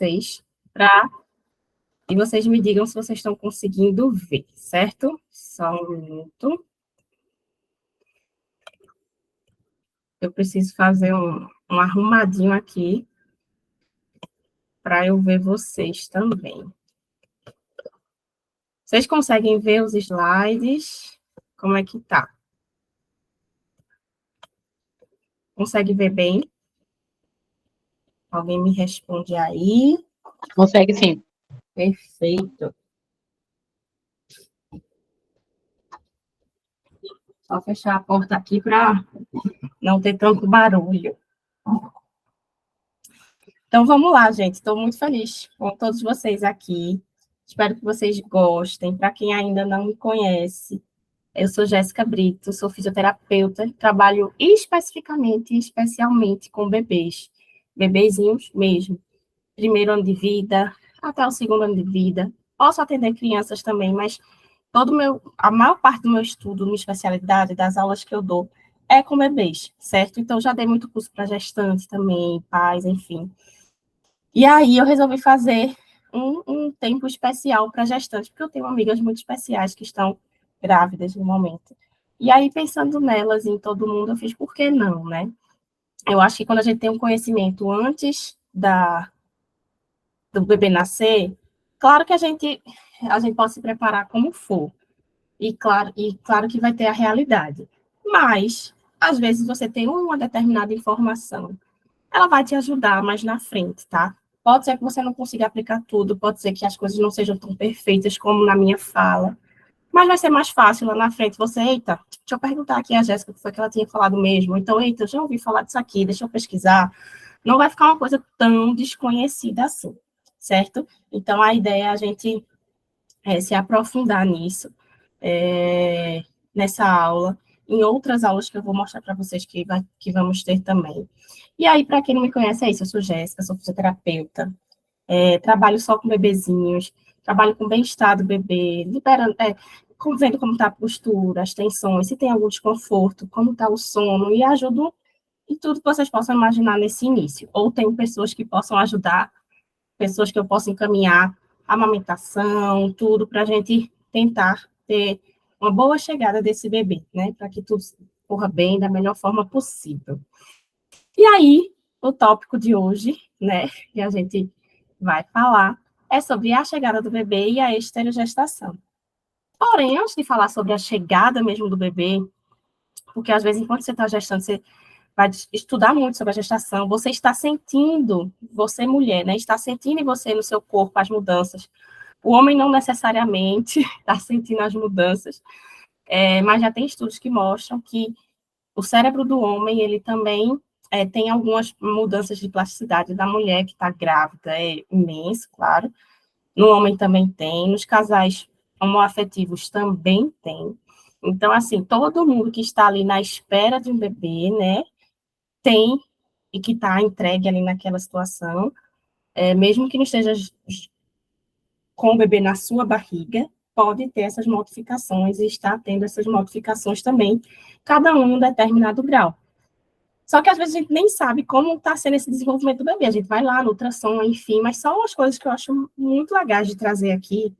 vocês, e vocês me digam se vocês estão conseguindo ver, certo? Só um minuto. Eu preciso fazer um arrumadinho aqui para eu ver vocês também. Vocês conseguem ver os slides? Como é que tá? Consegue ver bem? Alguém me responde aí? Consegue sim. Perfeito. Só fechar a porta aqui para não ter tanto barulho. Então, vamos lá, gente. Estou muito feliz com todos vocês aqui. Espero que vocês gostem. Para quem ainda não me conhece, eu sou Jéssica Brito, sou fisioterapeuta, trabalho especificamente e especialmente com bebês, bebezinhos mesmo. Primeiro ano de vida, até o segundo ano de vida. Posso atender crianças também, mas a maior parte do meu estudo, minha especialidade, das aulas que eu dou, é com bebês, certo? Então, já dei muito curso para gestantes também, pais, enfim. E aí, eu resolvi fazer um tempo especial para gestantes, porque eu tenho amigas muito especiais que estão grávidas no momento. E aí, pensando nelas, em todo mundo, eu fiz, por que não, né? Eu acho que quando a gente tem um conhecimento antes do bebê nascer, claro que a gente pode se preparar como for, e claro que vai ter a realidade. Mas, às vezes, você tem uma determinada informação, ela vai te ajudar mais na frente, tá? Pode ser que você não consiga aplicar tudo, pode ser que as coisas não sejam tão perfeitas como na minha fala, mas vai ser mais fácil lá na frente. Você, eita, deixa eu perguntar aqui a Jéssica o que foi que ela tinha falado mesmo. Então, eita, eu já ouvi falar disso aqui, deixa eu pesquisar. Não vai ficar uma coisa tão desconhecida assim, certo? Então, a ideia é a gente se aprofundar nisso, nessa aula, em outras aulas que eu vou mostrar para vocês que vamos ter também. E aí, para quem não me conhece, é isso, eu sou Jéssica, sou fisioterapeuta, trabalho só com bebezinhos, trabalho com bem-estar do bebê, vendo como está a postura, as tensões, se tem algum desconforto, como está o sono, e ajudo em tudo que vocês possam imaginar nesse início. Ou tenho pessoas que possam ajudar, pessoas que eu possa encaminhar, amamentação, tudo, para a gente tentar ter uma boa chegada desse bebê, né? Para que tudo corra bem da melhor forma possível. E aí, o tópico de hoje, né, que a gente vai falar, é sobre a chegada do bebê e a esterogestação. Porém, antes de falar sobre a chegada mesmo do bebê, porque às vezes, enquanto você está gestando, você vai estudar muito sobre a gestação, você está sentindo, você mulher, né, está sentindo em você, no seu corpo, as mudanças. O homem não necessariamente está sentindo as mudanças, mas já tem estudos que mostram que o cérebro do homem, ele também tem algumas mudanças de plasticidade da mulher que está grávida, é imenso, claro. No homem também tem, nos casais homoafetivos também tem. Então, assim, todo mundo que está ali na espera de um bebê, né, tem e que está entregue ali naquela situação, mesmo que não esteja com o bebê na sua barriga, pode ter essas modificações e está tendo essas modificações também, cada um em um determinado grau. Só que às vezes a gente nem sabe como está sendo esse desenvolvimento do bebê. A gente vai lá no ultrassom, enfim, mas são umas coisas que eu acho muito legais de trazer aqui,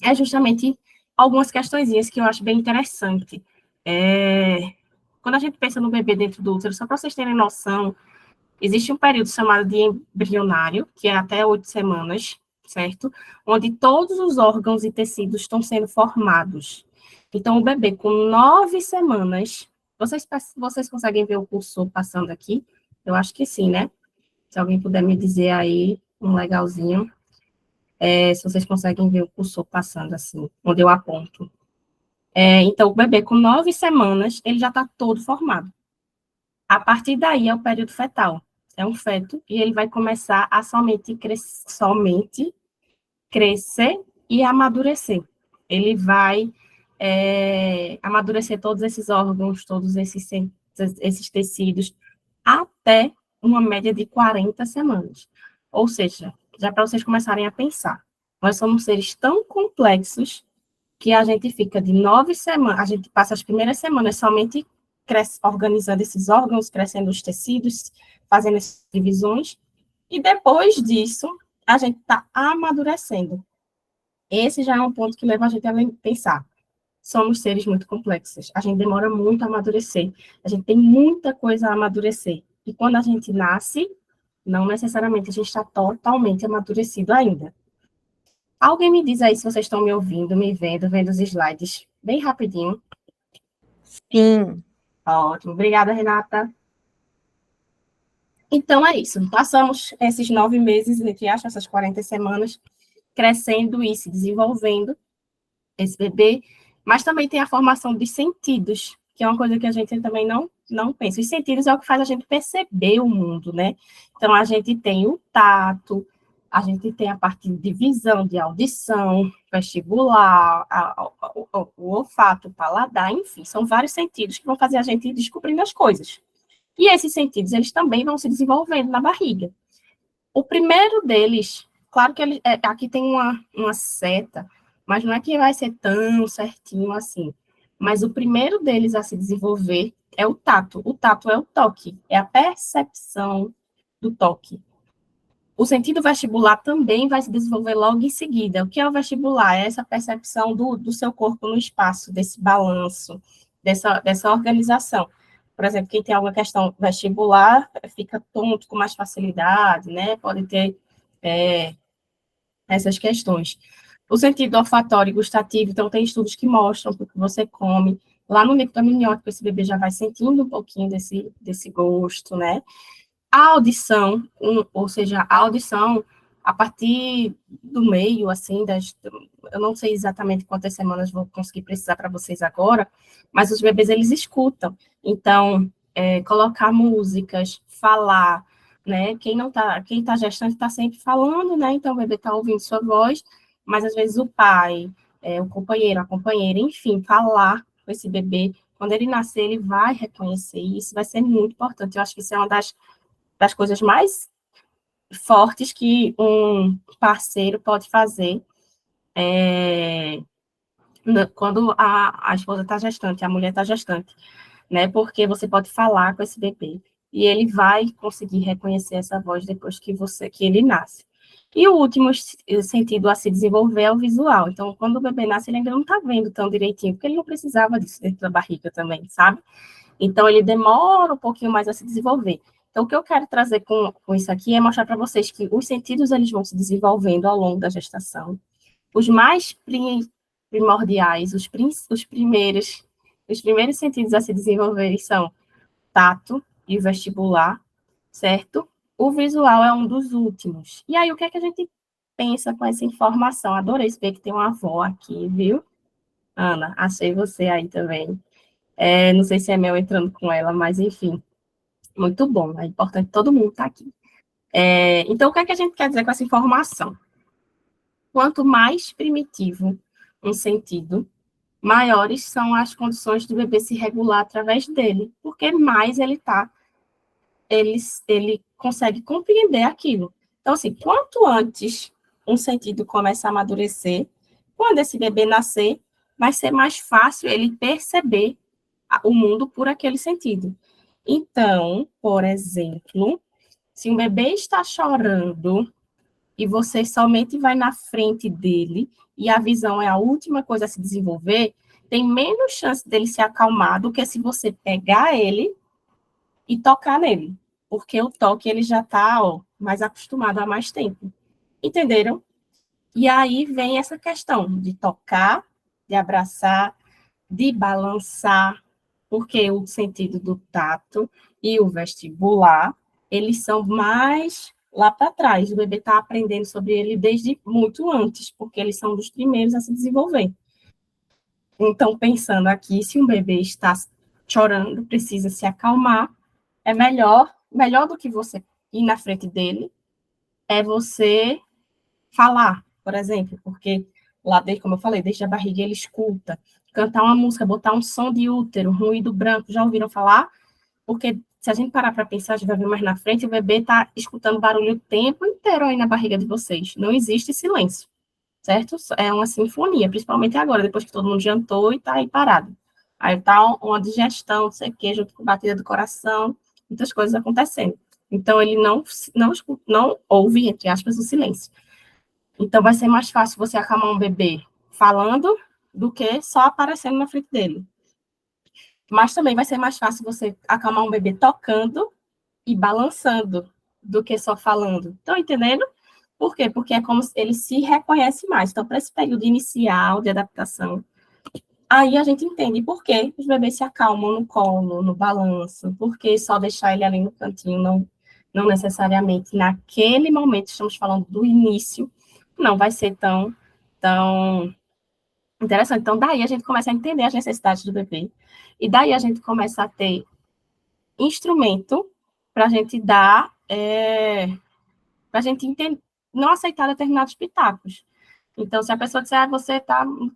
é justamente algumas questõezinhas que eu acho bem interessante. Quando a gente pensa no bebê dentro do útero, só para vocês terem noção, existe um período chamado de embrionário, que é até 8 semanas, certo? Onde todos os órgãos e tecidos estão sendo formados. Então, o bebê com 9 semanas, vocês conseguem ver o cursor passando aqui? Eu acho que sim, né? Se alguém puder me dizer aí, um legalzinho, se vocês conseguem ver o cursor passando assim, onde eu aponto. Então, o bebê com 9 semanas, ele já está todo formado. A partir daí é o período fetal. É um feto e ele vai começar a somente crescer e amadurecer. Ele vai amadurecer todos esses órgãos, todos esses tecidos, até uma média de 40 semanas. Ou seja, já para vocês começarem a pensar, nós somos seres tão complexos que a gente fica de 9 semanas, a gente passa as primeiras semanas somente organizando esses órgãos, crescendo os tecidos, fazendo essas divisões, e depois disso, a gente está amadurecendo. Esse já é um ponto que leva a gente a pensar. Somos seres muito complexos. A gente demora muito a amadurecer. A gente tem muita coisa a amadurecer. E quando a gente nasce, não necessariamente a gente está totalmente amadurecido ainda. Alguém me diz aí se vocês estão me ouvindo, me vendo, vendo os slides bem rapidinho. Sim. Ótimo. Obrigada, Renata. Então é isso. Passamos esses 9 meses, entre aspas, essas 40 semanas, crescendo e se desenvolvendo, esse bebê, mas também tem a formação dos sentidos, que é uma coisa que a gente também não pensa. Os sentidos é o que faz a gente perceber o mundo, né? Então, a gente tem o tato, a gente tem a parte de visão, de audição, vestibular, o olfato, o paladar, enfim, são vários sentidos que vão fazer a gente ir descobrindo as coisas. E esses sentidos, eles também vão se desenvolvendo na barriga. O primeiro deles, claro que ele, aqui tem uma seta, mas não é que vai ser tão certinho assim. Mas o primeiro deles a se desenvolver é o tato. O tato é o toque, é a percepção do toque. O sentido vestibular também vai se desenvolver logo em seguida. O que é o vestibular? É essa percepção do seu corpo no espaço, desse balanço, dessa organização. Por exemplo, quem tem alguma questão vestibular fica tonto com mais facilidade, né? Pode ter essas questões. O sentido olfatório e gustativo, então, tem estudos que mostram o que você come. Lá no líquido amniótico, esse bebê já vai sentindo um pouquinho desse gosto, né? A audição, ou seja, a audição, a partir do meio, assim, eu não sei exatamente quantas semanas vou conseguir precisar para vocês agora, mas os bebês, eles escutam. Então, colocar músicas, falar, né? Quem tá gestante está sempre falando, né? Então, o bebê está ouvindo sua voz, mas às vezes o pai, o companheiro, a companheira, enfim, falar com esse bebê. Quando ele nascer, ele vai reconhecer, e isso vai ser muito importante. Eu acho que isso é uma das coisas mais fortes que um parceiro pode fazer quando a esposa está gestante, a mulher está gestante, né? Porque você pode falar com esse bebê e ele vai conseguir reconhecer essa voz depois que ele nasce. E o último sentido a se desenvolver é o visual. Então, quando o bebê nasce, ele ainda não está vendo tão direitinho, porque ele não precisava disso dentro da barriga também, sabe? Então, ele demora um pouquinho mais a se desenvolver. Então, o que eu quero trazer com isso aqui é mostrar para vocês que os sentidos eles vão se desenvolvendo ao longo da gestação. Os mais primordiais, os primeiros sentidos a se desenvolverem são tato e vestibular, certo? O visual é um dos últimos. E aí, o que é que a gente pensa com essa informação? Adorei ver que tem uma avó aqui, viu? Ana, achei você aí também. Não sei se é meu entrando com ela, mas enfim, muito bom. É importante todo mundo estar aqui. Então, o que é que a gente quer dizer com essa informação? Quanto mais primitivo um sentido, maiores são as condições do bebê se regular através dele, porque mais ele consegue compreender aquilo. Então, assim, quanto antes um sentido começa a amadurecer, quando esse bebê nascer, vai ser mais fácil ele perceber o mundo por aquele sentido. Então, por exemplo, se um bebê está chorando e você somente vai na frente dele e a visão é a última coisa a se desenvolver, tem menos chance dele se acalmar do que se você pegar ele e tocar nele, porque o toque ele já está mais acostumado há mais tempo. Entenderam? E aí vem essa questão de tocar, de abraçar, de balançar, porque o sentido do tato e o vestibular, eles são mais lá para trás. O bebê está aprendendo sobre ele desde muito antes, porque eles são dos primeiros a se desenvolver. Então, pensando aqui, se um bebê está chorando, precisa se acalmar, é melhor do que você ir na frente dele, é você falar, por exemplo, porque lá, como eu falei, desde a barriga ele escuta, cantar uma música, botar um som de útero, ruído branco, já ouviram falar? Porque se a gente parar para pensar, a gente vai ver mais na frente, o bebê está escutando barulho o tempo inteiro aí na barriga de vocês. Não existe silêncio, certo? É uma sinfonia, principalmente agora, depois que todo mundo jantou e está aí parado. Aí está uma digestão, não sei o quê, junto com batida do coração, muitas coisas acontecendo. Então, ele não ouve, entre aspas, o silêncio. Então, vai ser mais fácil você acalmar um bebê falando do que só aparecendo na frente dele. Mas também vai ser mais fácil você acalmar um bebê tocando e balançando do que só falando. Estão entendendo? Por quê? Porque é como se ele se reconhece mais. Então, para esse período inicial de adaptação, aí a gente entende por que os bebês se acalmam no colo, no balanço, porque só deixar ele ali no cantinho, não necessariamente naquele momento, estamos falando do início, não vai ser tão interessante. Então, daí a gente começa a entender as necessidades do bebê, e daí a gente começa a ter instrumento para a gente dar, para a gente entender, não aceitar determinados pitacos. Então, se a pessoa disser,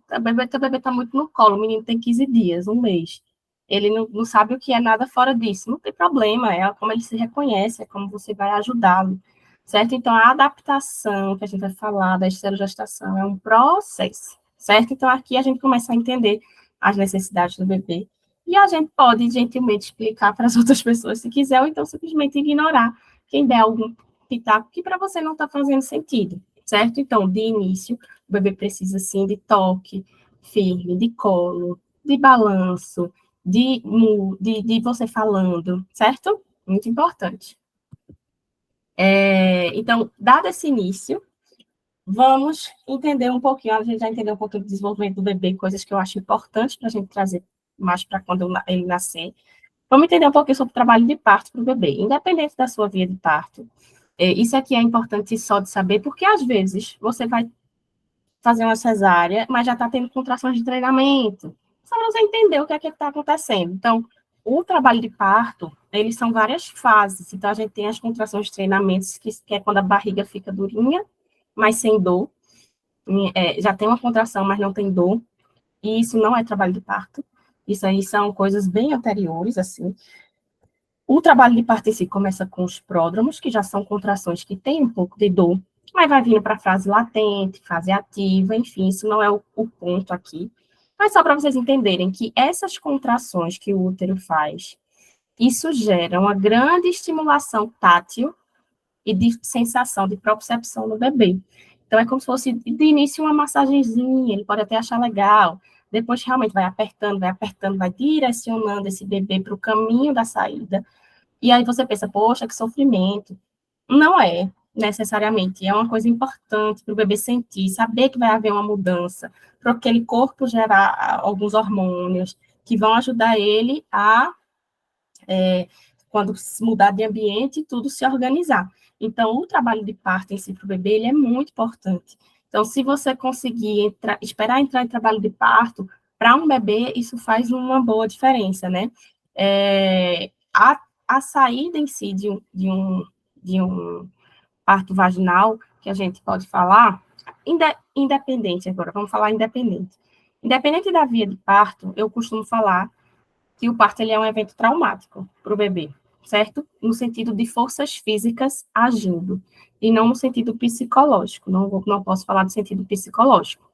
teu bebê está muito no colo, o menino tem 15 dias, um mês, ele não sabe o que é nada fora disso, não tem problema, é como ele se reconhece, é como você vai ajudá-lo, certo? Então, a adaptação que a gente vai falar da esterogestação é um processo, certo? Então, aqui a gente começa a entender as necessidades do bebê, e a gente pode gentilmente explicar para as outras pessoas se quiser, ou então simplesmente ignorar quem der algum pitaco que para você não está fazendo sentido, certo? Então, de início, o bebê precisa, sim, de toque firme, de colo, de balanço, de você falando, certo? Muito importante. Então, dado esse início, vamos entender um pouquinho, a gente já entendeu um pouquinho do desenvolvimento do bebê, coisas que eu acho importantes para a gente trazer mais para quando ele nascer. Vamos entender um pouquinho sobre o trabalho de parto para o bebê, independente da sua via de parto. Isso aqui é importante só de saber, porque às vezes você vai fazer uma cesárea, mas já está tendo contrações de treinamento. Só para você entender o que é que está acontecendo. Então, o trabalho de parto, eles são várias fases. Então, a gente tem as contrações de treinamentos, que é quando a barriga fica durinha, mas sem dor. Já tem uma contração, mas não tem dor. E isso não é trabalho de parto. Isso aí são coisas bem anteriores, assim. O trabalho de parto em si começa com os pródromos, que já são contrações que têm um pouco de dor, mas vai vindo para a fase latente, fase ativa, enfim, isso não é o ponto aqui. Mas só para vocês entenderem que essas contrações que o útero faz, isso gera uma grande estimulação tátil e de sensação, de propriocepção no bebê. Então, é como se fosse, de início, uma massagenzinha, ele pode até achar legal, depois realmente vai direcionando esse bebê para o caminho da saída, e aí você pensa, poxa, que sofrimento. Não é, necessariamente. É uma coisa importante para o bebê sentir, saber que vai haver uma mudança, para aquele corpo gerar alguns hormônios que vão ajudar ele a, quando mudar de ambiente, tudo se organizar. Então, o trabalho de parto em si para o bebê, ele é muito importante. Então, se você conseguir esperar entrar em trabalho de parto, para um bebê, isso faz uma boa diferença, né? A saída em si de um parto vaginal, que a gente pode falar, independente agora, vamos falar independente. Independente da via de parto, eu costumo falar que o parto ele é um evento traumático para o bebê, certo? No sentido de forças físicas agindo, e não no sentido psicológico, não posso falar do sentido psicológico,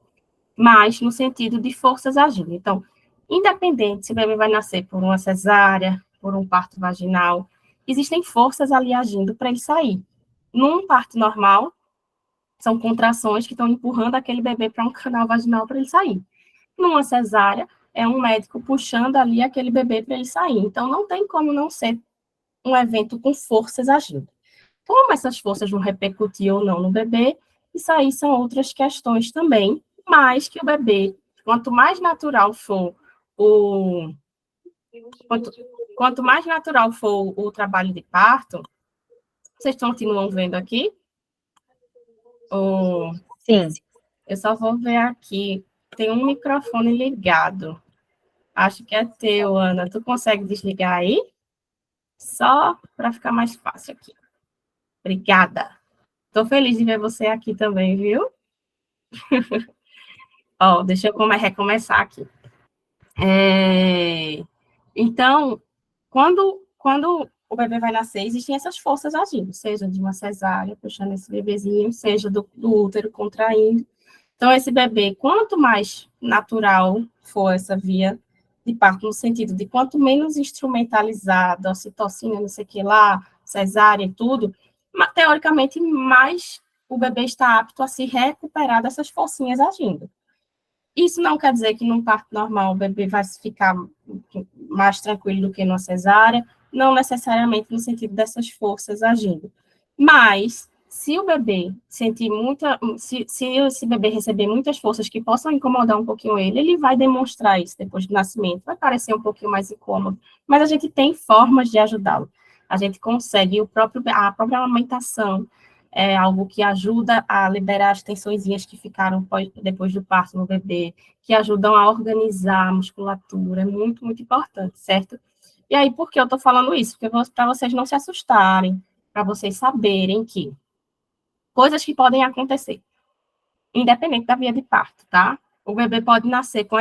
mas no sentido de forças agindo. Então, independente se o bebê vai nascer por uma cesárea, por um parto vaginal, existem forças ali agindo para ele sair. Num parto normal, são contrações que estão empurrando aquele bebê para um canal vaginal para ele sair. Numa cesárea, é um médico puxando ali aquele bebê para ele sair. Então, não tem como não ser um evento com forças agindo. Como essas forças vão repercutir ou não no bebê, isso aí são outras questões também, mas que o bebê, quanto mais natural for o quanto, quanto mais natural for o trabalho de parto, vocês continuam vendo aqui? Sim. Eu só vou ver aqui. Tem um microfone ligado. Acho que é teu, Ana. Tu consegue desligar aí? Só para ficar mais fácil aqui. Obrigada. Estou feliz de ver você aqui também, viu? Ó, deixa eu recomeçar aqui. Então, quando o bebê vai nascer, existem essas forças agindo, seja de uma cesárea, puxando esse bebezinho, seja do útero contraindo. Então, esse bebê, quanto mais natural for essa via de parto, no sentido de quanto menos instrumentalizada, ocitocina, não sei o que lá, cesárea e tudo, teoricamente, mais o bebê está apto a se recuperar dessas forcinhas agindo. Isso não quer dizer que num parto normal o bebê vai ficar mais tranquilo do que numa cesárea, não necessariamente no sentido dessas forças agindo. Mas, se o bebê sentir se esse bebê receber muitas forças que possam incomodar um pouquinho ele vai demonstrar isso depois do nascimento, vai parecer um pouquinho mais incômodo, mas a gente tem formas de ajudá-lo. A gente consegue, a própria amamentação, é algo que ajuda a liberar as tensõezinhas que ficaram depois do parto no bebê, que ajudam a organizar a musculatura, é muito, muito importante, certo? E aí, por que eu estou falando isso? Porque para vocês não se assustarem, para vocês saberem que coisas que podem acontecer, independente da via de parto, tá? O bebê pode nascer com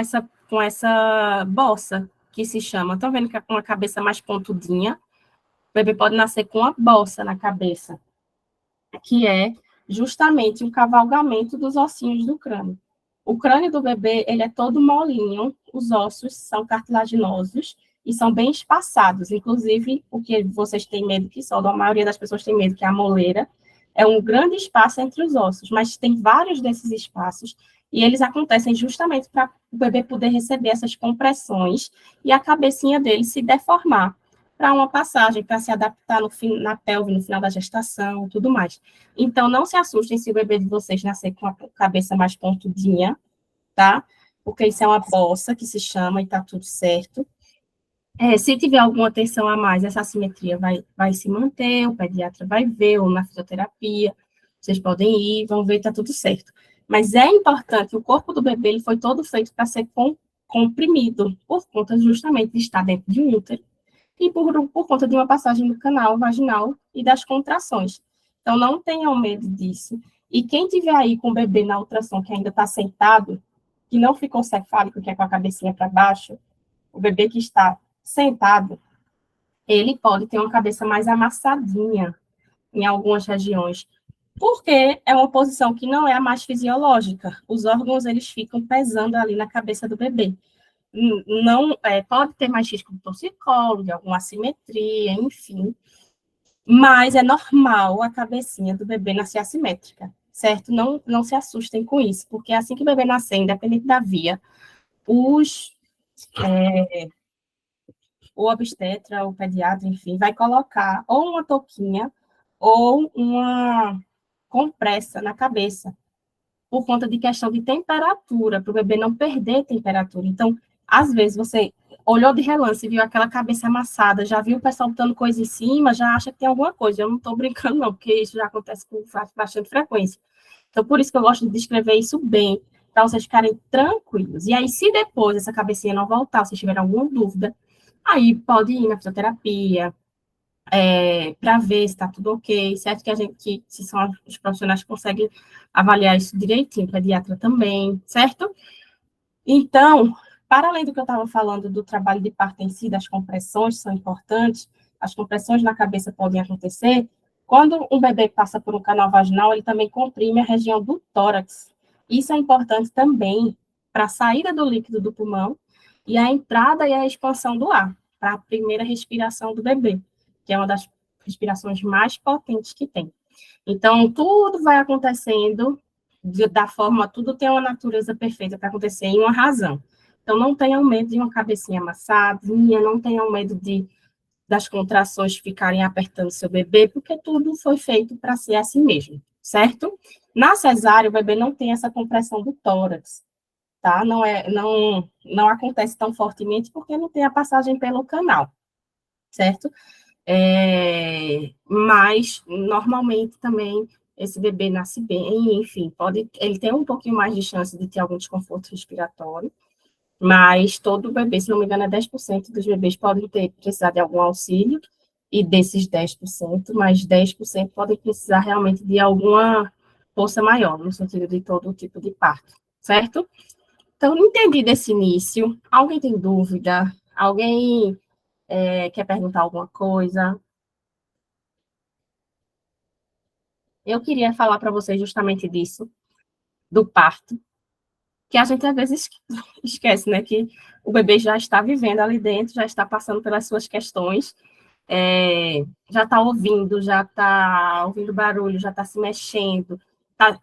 essa bossa, que se chama, estão vendo que é com a cabeça mais pontudinha? O bebê pode nascer com a bossa na cabeça, que é justamente um cavalgamento dos ossinhos do crânio. O crânio do bebê, ele é todo molinho, os ossos são cartilaginosos e são bem espaçados, inclusive o que vocês têm medo que só, a maioria das pessoas tem medo, que é a moleira, é um grande espaço entre os ossos, mas tem vários desses espaços e eles acontecem justamente para o bebê poder receber essas compressões e a cabecinha dele se deformar para uma passagem, para se adaptar na pelve, no final da gestação, tudo mais. Então, não se assustem se o bebê de vocês nascer com a cabeça mais pontudinha, tá? Porque isso é uma bossa que se chama e tá tudo certo. Se tiver alguma tensão a mais, essa assimetria vai se manter, o pediatra vai ver, ou na fisioterapia, vocês podem ir, vão ver, tá tudo certo. Mas é importante, o corpo do bebê ele foi todo feito para ser comprimido, por conta justamente de estar dentro de um útero, e por conta de uma passagem do canal vaginal e das contrações. Então, não tenham medo disso. E quem tiver aí com o bebê na ultrassom que ainda está sentado, que não ficou cefálico, que é com a cabecinha para baixo, o bebê que está sentado, ele pode ter uma cabeça mais amassadinha em algumas regiões, porque é uma posição que não é a mais fisiológica. Os órgãos, eles ficam pesando ali na cabeça do bebê. Não pode ter mais risco de torcicolo, de alguma assimetria, enfim, mas é normal a cabecinha do bebê nascer assimétrica, certo? Não se assustem com isso, porque assim que o bebê nascer, independente da via, o obstetra, o pediatra, enfim, vai colocar ou uma touquinha ou uma compressa na cabeça, por conta de questão de temperatura, para o bebê não perder temperatura. Então, às vezes, você olhou de relance, viu aquela cabeça amassada, já viu o pessoal botando coisa em cima, já acha que tem alguma coisa. Eu não estou brincando, não, porque isso já acontece com bastante frequência. Então, por isso que eu gosto de descrever isso bem, para vocês ficarem tranquilos. E aí, se depois essa cabecinha não voltar, se tiver alguma dúvida, aí pode ir na fisioterapia, para ver se está tudo ok, certo? Que a gente, se são os profissionais que conseguem avaliar isso direitinho, pediatra também, certo? Então, para além do que eu estava falando do trabalho de parto em si, das compressões são importantes, as compressões na cabeça podem acontecer, quando um bebê passa por um canal vaginal, ele também comprime a região do tórax. Isso é importante também para a saída do líquido do pulmão e a entrada e a expansão do ar, para a primeira respiração do bebê, que é uma das respirações mais potentes que tem. Então, tudo vai acontecendo da forma, tudo tem uma natureza perfeita para acontecer em uma razão. Então, não tenham medo de uma cabecinha amassadinha, não tenham medo das contrações ficarem apertando seu bebê, porque tudo foi feito para ser assim mesmo, certo? Na cesárea, o bebê não tem essa compressão do tórax, tá? Não acontece tão fortemente porque não tem a passagem pelo canal, certo? Mas, normalmente, também, esse bebê nasce bem, enfim, ele tem um pouquinho mais de chance de ter algum desconforto respiratório, mas todo bebê, se não me engano, 10% dos bebês podem precisar de algum auxílio, e desses 10%, mais 10% podem precisar realmente de alguma força maior, no sentido de todo tipo de parto, certo? Então, não entendi desse início. Alguém tem dúvida? Alguém quer perguntar alguma coisa? Eu queria falar para vocês justamente disso, do parto, que a gente às vezes esquece, né, que o bebê já está vivendo ali dentro, já está passando pelas suas questões, já está ouvindo barulho, já está se mexendo, está